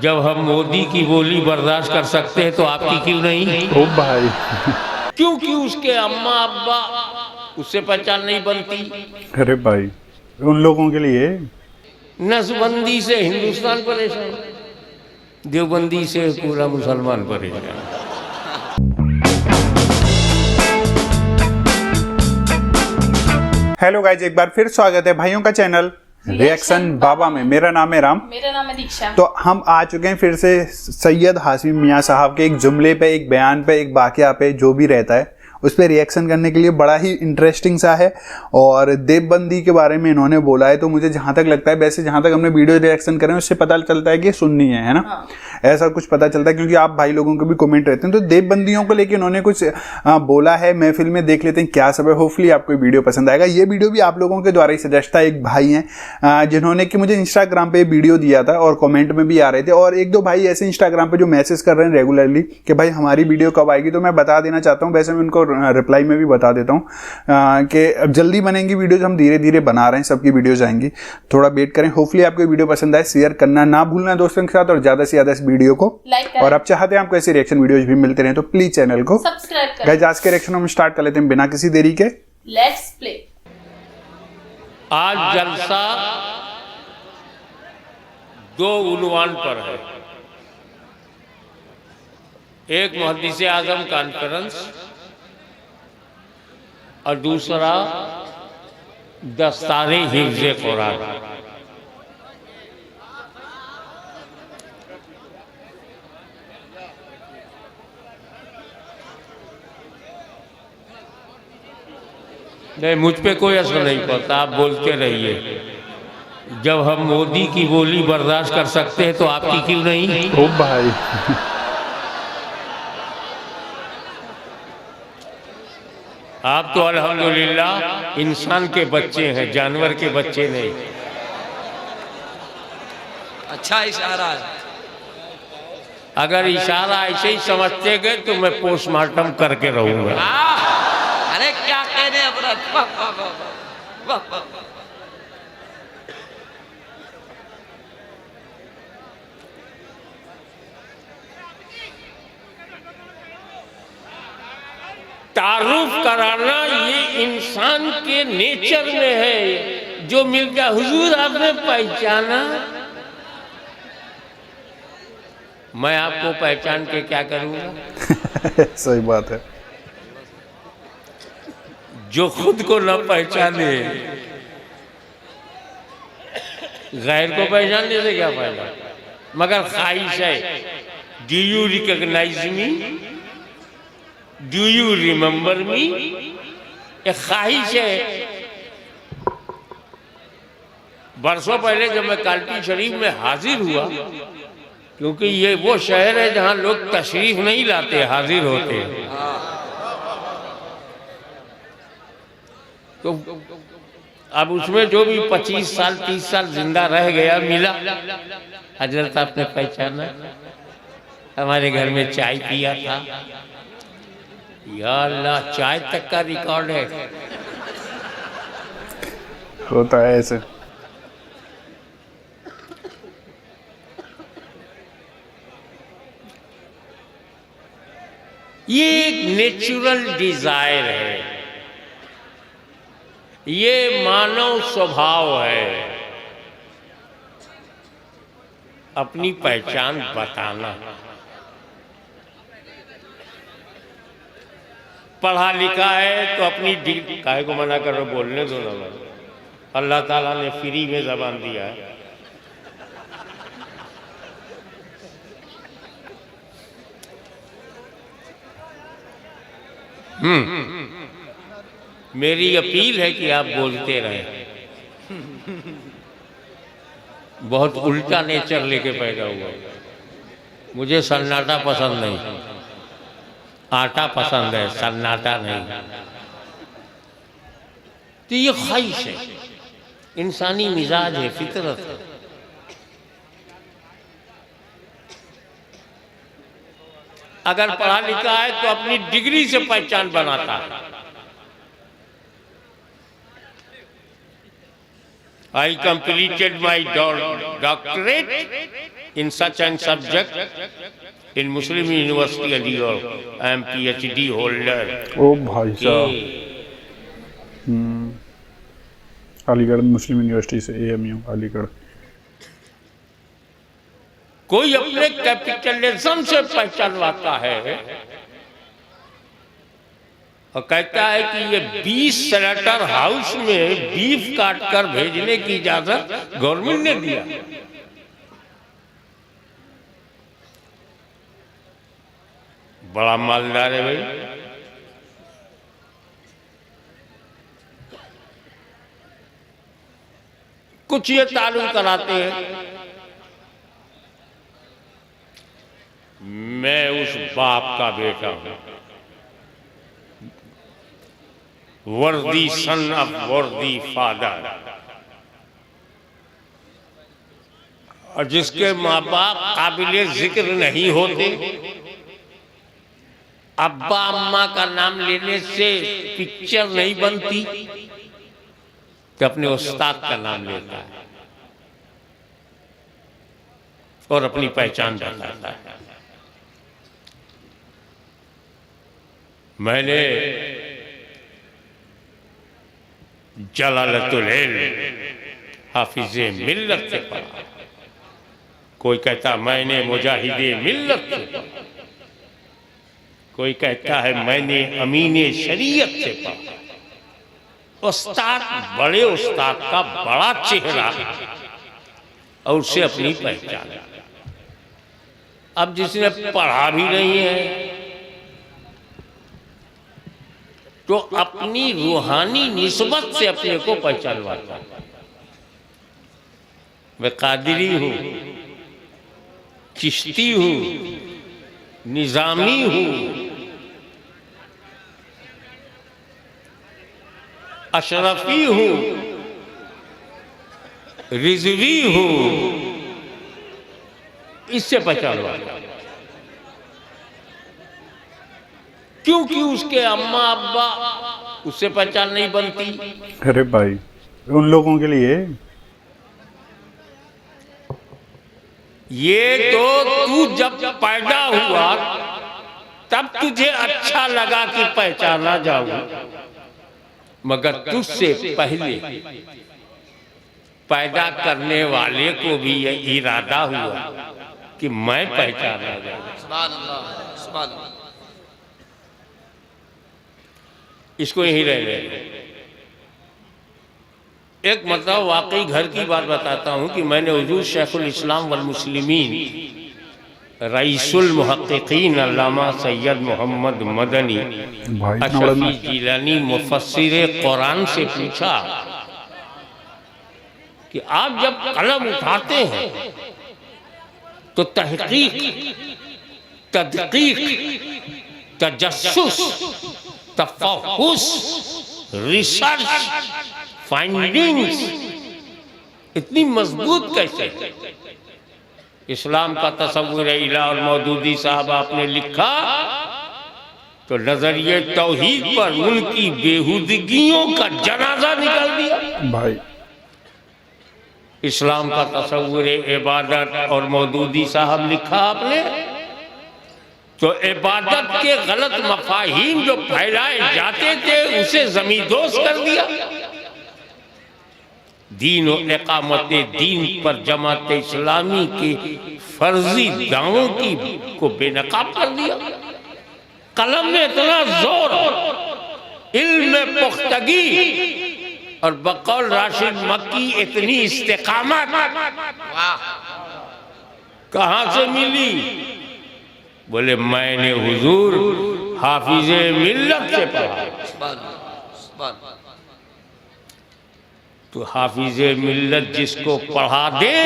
जब हम मोदी की बोली बर्दाश्त कर सकते हैं तो आपकी क्यों नहीं? ओ भाई क्योंकि उसके अम्मा अब्बा उससे पहचान नहीं बनती। अरे भाई उन लोगों के लिए नसबंदी से हिंदुस्तान परेशान, देवबंदी से पूरा मुसलमान परेशान। हेलो गाइज, एक बार फिर स्वागत है भाइयों का चैनल रिएक्शन बाबा में। मेरा नाम है राम। मेरा नाम है दीक्षा। तो हम आ चुके हैं फिर से सैयद हाशमी मियाँ साहब के एक जुमले पे, एक बयान पे, एक वाकया पे, जो भी रहता है उस पर रिएक्शन करने के लिए। बड़ा ही इंटरेस्टिंग सा है और देवबंदी के बारे में इन्होंने बोला है। तो मुझे जहाँ तक लगता है, वैसे जहाँ तक हमने वीडियो रिएक्शन करे उससे पता चलता है कि सुन्नी है ना। हाँ। ऐसा कुछ पता चलता है क्योंकि आप भाई लोगों के भी कमेंट रहते हैं। तो देवबंदियों को लेकर उन्होंने कुछ बोला है महफिल में। देख लेते हैं क्या सब है। होपफुली आपको वीडियो पसंद आएगा। ये वीडियो भी आप लोगों के द्वारा ही सजेस्ट था। एक भाई हैं जिन्होंने कि मुझे इंस्टाग्राम पे वीडियो दिया था और कमेंट में भी आ रहे थे। और एक दो भाई ऐसे इंस्टाग्राम पे जो मैसेज कर रहे हैं रेगुलरली कि भाई हमारी वीडियो कब आएगी। तो मैं बता देना चाहता हूँ, वैसे मैं उनको रिप्लाई में भी बता देता हूँ कि अब जल्दी बनेंगी वीडियोज। हम धीरे धीरे बना रहे हैं, सबकी वीडियोज आएंगी, थोड़ा वेट करें। होपफुली आपको वीडियो पसंद आए। शेयर करना ना भूलना दोस्तों के साथ और ज्यादा से ज्यादा इस वीडियो को लाइक करें। और आप चाहते हैं आपको ऐसे रिएक्शन वीडियोज भी मिलते रहे तो प्लीज चैनल को सब्सक्राइब करें। गाइस आज के रिएक्शन हम स्टार्ट कर लेते हैं बिना किसी देरी के। Let's play. आज जलसा दो उन्वान पर है। एक मुहद्दिस आजम कॉन्फ्रेंस और दूसरा दस्तारे हिफ्ज़ कुरान। नहीं, मुझ पे कोई असर नहीं पड़ता, आप बोलते रहिए। जब हम मोदी की बोली बर्दाश्त कर सकते हैं तो आपकी क्यों नहीं? ओ भाई आप तो अल्हम्दुलिल्लाह इंसान के बच्चे हैं, जानवर के बच्चे नहीं। अच्छा इशारा है। अगर इशारा ऐसे ही समझते गए तो मैं पोस्टमार्टम करके रहूंगा। अरे क्या कहने अमृत, वाह, वाह, वाह, वाह, वाह, वाह। तारुफ कराना ये इंसान के नेचर में है। जो मिल गया हुजूर आपने पहचाना, मैं आपको पहचान के क्या करूंगा? सही बात है। जो खुद को न पहचाने गैर को पहचानने से क्या फायदा? मगर ख्वाहिश है, do you recognise me, do you remember me, एक ख्वाहिश है। बरसों पहले जब मैं काल्टी शरीफ में हाजिर हुआ, क्योंकि ये वो शहर है जहां लोग तशरीफ नहीं लाते, हाजिर होते हैं। तो अब उसमें जो भी 25 साल 30 साल जिंदा रह गया मिला। हजरत आपने पहचाना, हमारे घर में चाय पिया था। या अल्लाह, चाय तक का रिकॉर्ड है। होता है ऐसे। ये एक नेचुरल डिजायर है, ये मानव स्वभाव है, अपनी पहचान बताना। पढ़ा लिखा है तो अपनी डिग्री काहे को मना कर रहे हो? बोलने दो ना। अल्लाह ताला ने फ्री में जबान दिया है। मेरी अपील है कि आप बोलते रहें। बहुत उल्टा नेचर लेके पैदा हुआ। मुझे सन्नाटा पसंद नहीं, आटा पसंद है, सन्नाटा नहीं। तो ये ख्वाहिश है, इंसानी मिजाज है, फितरत है। अगर पढ़ा लिखा है तो अपनी डिग्री से पहचान बनाता है। I completed my doctorate in such and subject in Muslim University Aligarh. I am PhD holder. ओ भाई साहब, अलीगढ़ मुस्लिम यूनिवर्सिटी से, AMU अलीगढ़। कोई अपने कैपिटलिज्म से पहचानवाता है और कहता है कि ये 20 सेनेटर हाउस में बीफ काट कर भेजने की इजाजत गवर्नमेंट ने दिया। बड़ा मालदार है भाई। कुछ ये तालुम कराते हैं, मैं उस बाप का बेटा हूं, वर्दी सन ऑफ वर्दी फादर, और जिसके माँ बाप काबिले जिक्र नहीं होते, अब्बा अम्मा का नाम लेने से पिक्चर नहीं बनती, तो अपने उस्ताद का नाम लेता है और अपनी पहचान बताता है। मैंने जलालतुल इल्म हाफिज़े मिल्लत से पढ़ा, कोई कहता मैंने मुजाहिदे मिल्लत से पढ़ा, कोई कहता है मैंने अमीने शरीयत से पढ़ा। उस्ताद, बड़े उस्ताद का बड़ा चेहरा और उससे अपनी पहचान। अब जिसने पढ़ा भी नहीं है तो अपनी रूहानी निस्बत से अपने को पहचानवाता है। मैं कादिरी हूं, चिश्ती हूं, निजामी हूं, अशरफी हूं, रिजवी हूं, इससे पहचानवाता। क्योंकि उसके अम्मा अब्बा, उससे पहचान नहीं बनती। अरे भाई, उन लोगों के लिए ये तो तू जब पैदा हुआ तब तुझे अच्छा लगा कि पहचाना जाऊं, मगर तुझसे पहले पैदा करने वाले को भी यह इरादा हुआ कि मैं पहचाना जाऊं। सुभान अल्लाह, सुभान अल्लाह। इसको यही रह गए। एक मतलब वाकई घर की बात बताता हूं कि मैंने हुजूर शेखुल इस्लाम वल मुस्लिमीन रईसुल मुहक्किकीन अल्लामा सैयद मोहम्मद मदनी अशफी जिलानी मुफस्सिर कुरान से पूछा कि आप जब कलम उठाते हैं तो तहकीक, तदकीक, तजस्सुस, तफहुस, रिसर्च, फाइंडिंग्स इतनी मजबूत कैसे? इस्लाम का तसव्वुर इला और मौदूदी साहब आपने लिखा तो नजरिए तौहीद पर उनकी बेहुदगियों का जनाजा निकाल दिया। भाई इस्लाम का तसव्वुर इबादत और मौदूदी साहब लिखा आपने तो इबादत के गलत मफाहिम जो फैलाए जाते थे उसे जमींदोज कर दिया। दीन और इकामत दीन पर जमात इस्लामी के फर्जी दावों की को बेनकाब कर दिया। कलम में इतना जोर, इल्म में पुख्तगी और बकौल राशिद मक्की इतनी इस्तिकामत कहां से मिली? बोले मैंने हुजूर हाफिजे मिल्लत से पढ़ा। सुभान अल्लाह, सुभान अल्लाह। तो हाफिजे मिल्लत जिसको पढ़ा दे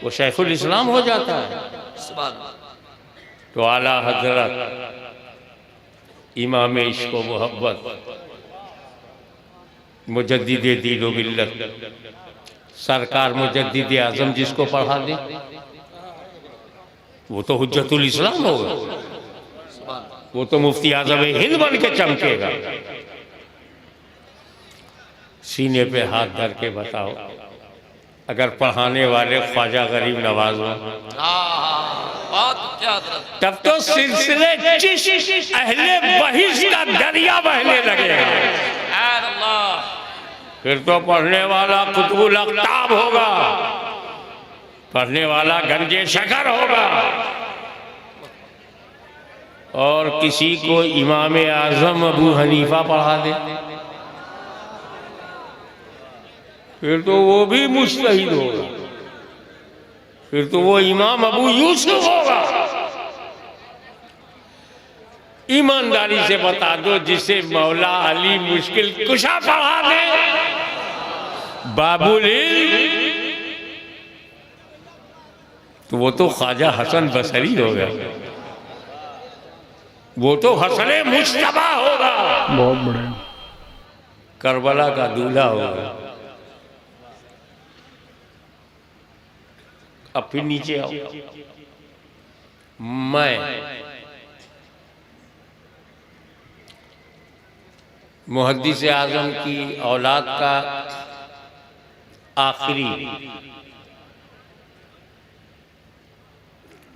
वो शेखुल इस्लाम हो जाता है। सुभान अल्लाह। तो आला हजरत इमाम इश्क व मोहब्बत मुजद्दिद दीन व मिल्लत सरकार मुजद्दिद आजम जिसको पढ़ा दे वो तो हुज्जतुल इस्लाम होगा, वो तो मुफ्ती आजम हिंद बन के चमकेगा। सीने पे हाथ धर के बताओ अगर पढ़ाने वाले ख्वाजा गरीब नवाज हो बहुत अच्छा हजरत। तब तो सिलसिले चिश्त अहले बहिश का दरिया बहने लगेगा। सुभान अल्लाह। फिर तो पढ़ने वाला कुतुबुल अख्ताब होगा, पढ़ने वाला गंजे शकर होगा, और किसी को इमाम आजम अबू हनीफा पढ़ा दे फिर तो वो भी मुस्तहिद होगा, फिर तो वो इमाम अबू यूसुफ होगा। ईमानदारी से बता दो, जिसे मौला अली मुश्किल कुशा पढ़ा दे, बाबुल इल्म, तो वो तो ख्वाजा हसन बसरी होगा, वो तो हसने मुश्तबा होगा, बहुत बढ़िया। करबला का दूल्हा होगा। अब फिर नीचे आओ। मैं मुहद्दिस आजम की औलाद का आखिरी,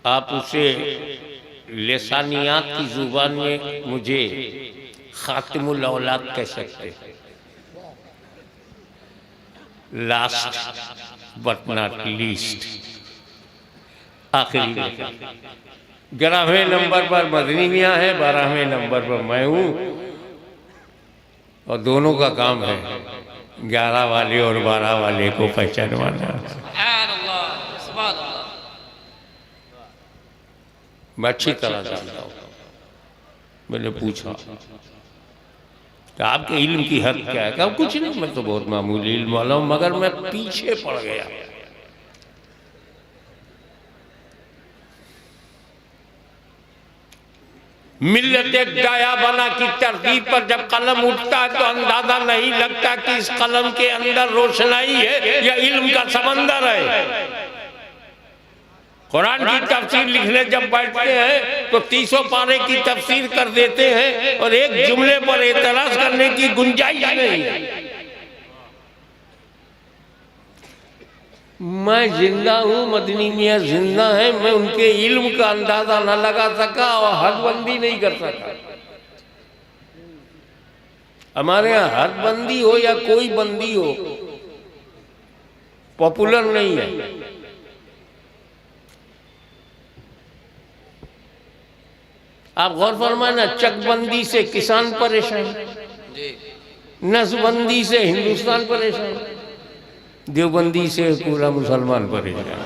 आप उसे लिसानियात की जुबान में मुझे खातिमुल औलाद कह सकते हैं, लास्ट बट नॉट लीस्ट, आखिरी। 11वें नंबर पर मदनी मियाँ है, 12वें नंबर पर मैं हूँ, और दोनों का काम है 11 वाले और 12 वाले को पहचानवाना। सुभान अल्लाह, सुभान अल्लाह। मैं अच्छी तरह जानता हूँ। मैंने पूछा कि आपके इल्म की हद क्या है? कहा कुछ नहीं, मैं तो बहुत मामूली इल्म वाला हूँ, मगर मैं पीछे पड़ गया। मिल्लत गाया बना की तरतीब पर जब कलम उठता है तो अंदाजा नहीं लगता कि इस कलम के अंदर रोशनाई है या इल्म का समंदर है। कुरान की तफसीर लिखने जब बैठते हैं तो 300 पारे की तफसीर कर देते हैं और एक जुमले पर एतराज करने की गुंजाइश नहीं है। मैं जिंदा हूँ, मदनी मियाँ जिंदा है, मैं उनके इल्म का अंदाजा न लगा सका और हदबंदी नहीं कर सका। हमारे यहाँ हदबंदी हो या कोई बंदी हो पॉपुलर नहीं है। आप गौर फरमाना, चकबंदी से किसान परेशान, नसबंदी से हिंदुस्तान परेशान, देवबंदी से पूरा मुसलमान परेशान।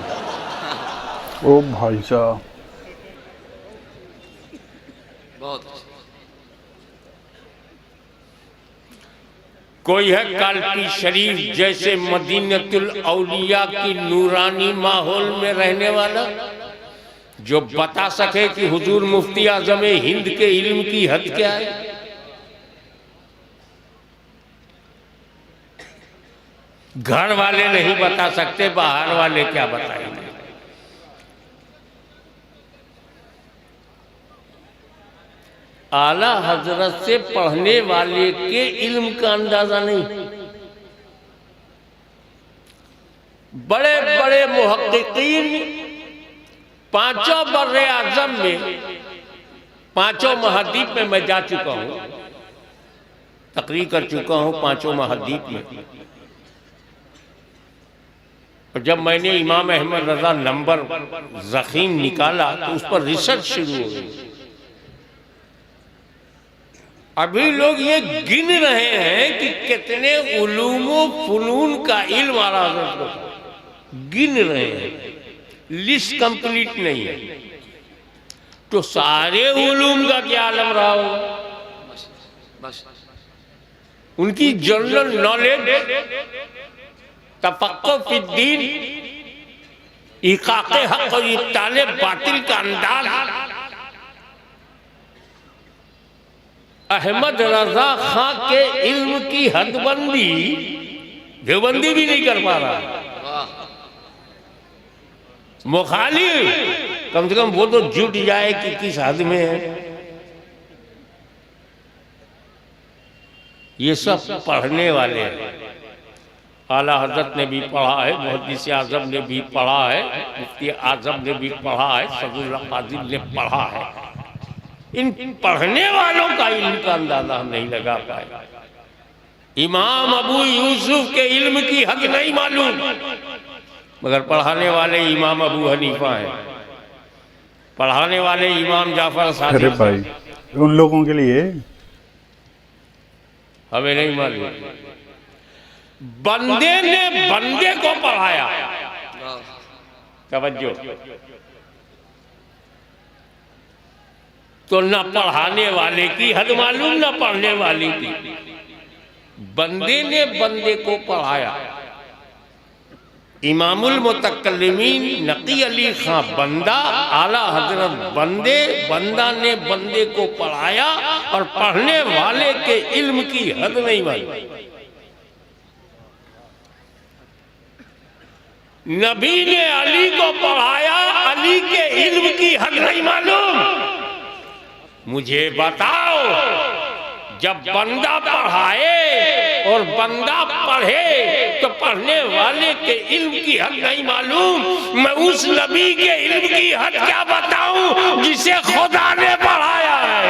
ओ भाई साहब, बहुत। कोई है कालपी शरीफ जैसे मदीनतुल औलिया की नूरानी माहौल में रहने वाला, जो बता सके कि हुजूर मुफ्ती आजम हिंद के इल्म की हद क्या है। घर वाले नहीं बता सकते, बाहर वाले क्या बताएंगे। आला हजरत से पढ़ने वाले के इल्म का अंदाजा नहीं। बड़े बड़े मुहक्किकीन पांचों बर्रे आजम में, पांचों महाद्वीप में मैं जा चुका हूं, तकरीर कर चुका हूं पांचों महाद्वीप में। और जब मैंने इमाम अहमद रजा नंबर ज़ख़ीम निकाला तो उस पर रिसर्च शुरू हो गई। अभी लोग ये गिन रहे हैं कि कितने उलूम फुनून का इल्म आ रहा है, गिन रहे हैं, लिस्ट कंप्लीट नहीं है। तो सारे उलूम का क्या आलम रहा होगा? बस उनकी जनरल नॉलेज, तफक्कुह फिद्दीन, इकाक़े हक़ और इब्ताले बातिल का अंदाज अहमद रजा खां के इल्म की हदबंदी देवबंदी भी नहीं कर पा रहा। मुखालिफ कम से कम वो तो जुट जाए कि किस हद में है। ये सब पढ़ने वाले हैं। आला हजरत ने भी पढ़ा है, मुहद्दिस आजम ने भी पढ़ा है, मुफ्ती आजम ने भी पढ़ा है, सदरुल्लाह कादिर ने पढ़ा है। इन पढ़ने वालों का इल्म का अंदाजा हम नहीं लगा पाए। इमाम अबू यूसुफ के इल्म की हद नहीं मालूम, मगर पढ़ाने वाले इमाम अबू हनीफा हैं, पढ़ाने वाले इमाम जाफर सादिक। अरे भाई उन लोगों के लिए हमें नहीं मालूम। बंदे ने बंदे को पढ़ाया। तवज्जो। तो न पढ़ाने वाले की हद मालूम न पढ़ने वाले की। बंदे ने बंदे को पढ़ाया। इमामुल मुतकल्लिमीन नकी अली खां बंदा, आला हजरत बंदे, बंदा ने बंदे को पढ़ाया और पढ़ने वाले के इल्म की हद नहीं मालूम। नबी ने अली को पढ़ाया, अली के इल्म की हद नहीं मालूम। मुझे बताओ, जब बंदा पढ़ाए और बंदा पढ़े तो पढ़ने वाले के इल्म की हद नहीं मालूम। मैं उस नबी के इल्म की हद क्या बताऊं जिसे खुदा ने पढ़ाया है।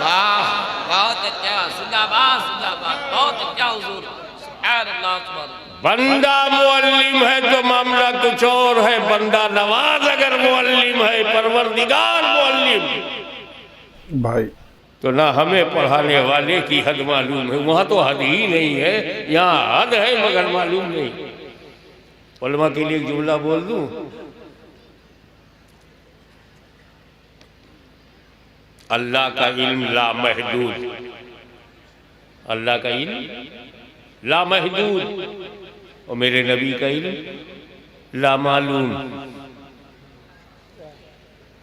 वाह, बहुत अच्छा, जिंदाबाद जिंदाबाद, बहुत अच्छा हुजूर, सुभान अल्लाह सुभान अल्लाह। बंदा मुअल्लिम है तो मामला कुछ और है। बंदा नवाज अगर मुअल्लिम है, परवरदिगार मुअल्लिम, भाई तो ना हमें पढ़ाने वाले की हद मालूम है। वहां तो हद ही नहीं है, यहाँ हद है मगर मालूम नहीं। उलमा के लिए एक जुमला बोल दूं, अल्लाह का इल्म लामहदूद, अल्लाह का इल्म लामहदूद, और मेरे नबी का इल्म लामालूम।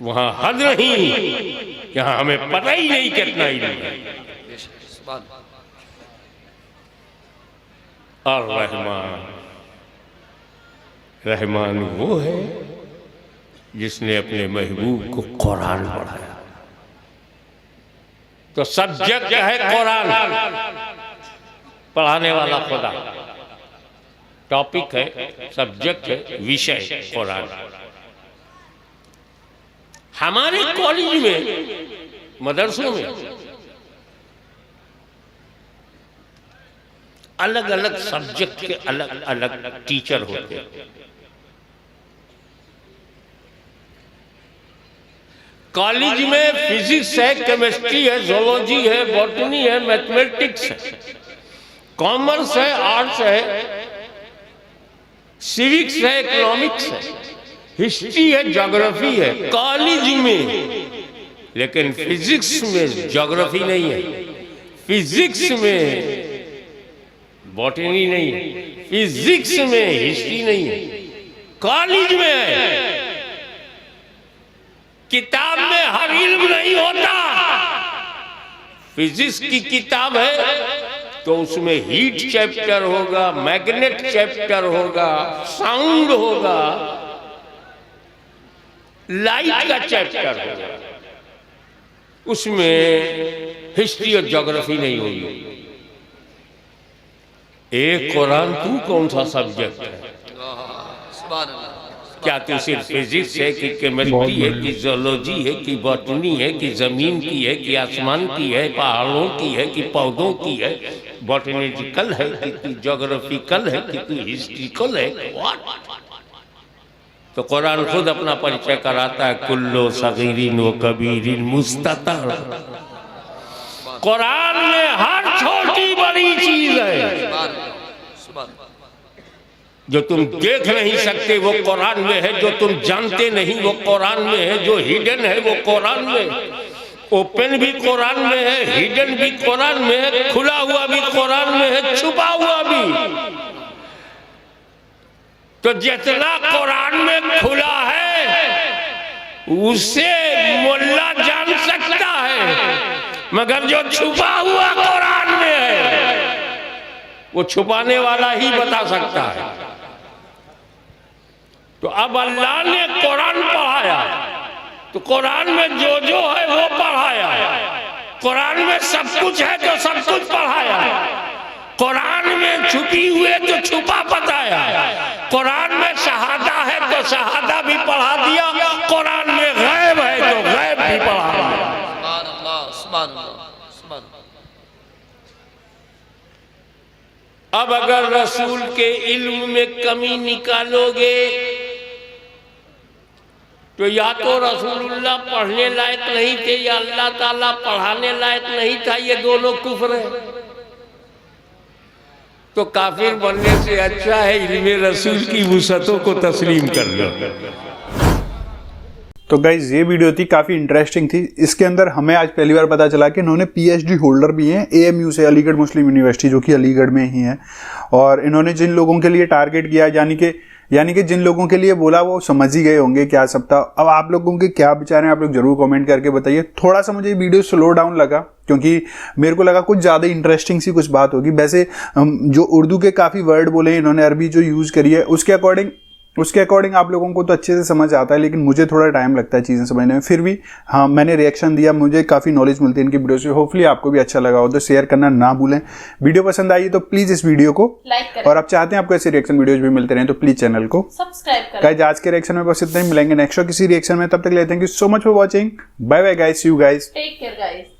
वहां हद नहीं, यहाँ हमें पता ही नहीं कितना इल्म है। सुभान और रहमान, रहमान वो है जिसने अपने महबूब को कुरान पढ़ाया। तो सब्जेक्ट है कुरान, पढ़ाने वाला खुदा। टॉपिक है, सब्जेक्ट है, विषय कुरान। हमारे कॉलेज में, मदरसों में अलग अलग सब्जेक्ट के अलग अलग टीचर होते हैं। कॉलेज में फिजिक्स है, केमिस्ट्री है, जोलॉजी है, बॉटनी है, मैथमेटिक्स है, कॉमर्स है, आर्ट्स है, सिविक्स है, इकोनॉमिक्स है, हिस्ट्री है, ज्योग्राफी है कॉलेज में। लेकिन फिजिक्स में ज्योग्राफी नहीं है, फिजिक्स में बॉटनी नहीं है, फिजिक्स में हिस्ट्री नहीं है, कॉलेज में है। किताब में हर इल्म नहीं होता। फिजिक्स की किताब है तो उसमें हीट चैप्टर होगा, मैग्नेट चैप्टर होगा, साउंड होगा, लाइट का चैप्टर होगा, उसमें हिस्ट्री और ज्योग्राफी नहीं होगी। एक कुरान तू कौन सा सब्जेक्ट है? सुभान अल्लाह। क्या तू सिर्फ फिजिक्स है कि केमिस्ट्री है कि जोलॉजी है कि बॉटनी है कि जमीन की है कि आसमान की है, पहाड़ों की है कि पौधों की है, बॉटनिकल है कि तू ज्योग्राफिकल है कि तू हिस्ट्रिकल है? तो कुरान खुद अपना परिचय कराता है, कुल्लो सगीरिन व कबीरिन मुस्ततर। कुरान में हर छोटी बड़ी चीज है। सुभान सुभान। जो तुम देख नहीं सकते वो कुरान में है, जो तुम जानते नहीं वो कुरान में है, जो हिडन है वो कुरान में, ओपन भी कुरान में है, हिडन भी कुरान में है, खुला हुआ भी कुरान में है, छुपा हुआ भी। तो जितना कुरान में खुला है उसे मुल्ला जान सकता है, मगर जो छुपा हुआ कुरान में है वो छुपाने वाला ही बता सकता है। तो अब अल्लाह ने कुरान पढ़ाया, तो कुरान में जो जो है वो पढ़ाया। कुरान में सब कुछ है तो सब कुछ पढ़ाया। कुरान में छुपी हुए तो छुपा बताया, कुरान में शहादा है तो शहादा भी पढ़ा दिया, कुरान में गैब है तो गैब भी पढ़ा दिया। सुभान अल्लाह, सुभान अल्लाह, सुभान अल्लाह। अब अगर रसूल के इल्म में कमी निकालोगे तो या तो रसूलुल्लाह पढ़ने लायक नहीं थे या अल्लाह ताला पढ़ाने लायक नहीं था, ये दोनों कुफ्र है। तो काफिर बनने से अच्छा है इल्मे रसूल की वुसअतों को तस्लीम कर लो। तो गाइज ये वीडियो थी, काफ़ी इंटरेस्टिंग थी। इसके अंदर हमें आज पहली बार पता चला कि इन्होंने पीएचडी होल्डर भी हैं एएमयू से, अलीगढ़ मुस्लिम यूनिवर्सिटी, जो कि अलीगढ़ में ही है। और इन्होंने जिन लोगों के लिए टारगेट किया, यानी कि जिन लोगों के लिए बोला वो समझ ही गए होंगे क्या सब था। अब आप लोगों के क्या विचार हैं, आप लोग जरूर कमेंट करके बताइए। थोड़ा सा मुझे वीडियो स्लो डाउन लगा क्योंकि मेरे को लगा कुछ ज़्यादा इंटरेस्टिंग सी कुछ बात होगी। वैसे जो उर्दू के काफ़ी वर्ड बोले हैं इन्होंने, अरबी जो यूज़ करी है उसके अकॉर्डिंग आप लोगों को तो अच्छे से समझ आता है, लेकिन मुझे थोड़ा टाइम लगता है चीज़ें समझने में। फिर भी हाँ, मैंने रिएक्शन दिया, मुझे काफ़ी नॉलेज मिलती है इनकी वीडियो से। होपफुली आपको भी अच्छा लगा हो तो शेयर करना ना भूलें। वीडियो पसंद आई तो प्लीज़ इस वीडियो को लाइक करें और आप चाहते हैं आपको ऐसे रिएक्शन वीडियोज भी मिलते रहें तो प्लीज़ चैनल को सब्सक्राइब करें। गाइस आज के रिएक्शन में बस इतना ही, मिलेंगे नेक्स्ट किसी रिएक्शन में। तब तक ले thank you so much for watching. Bye bye guys, see you guys. Take care guys.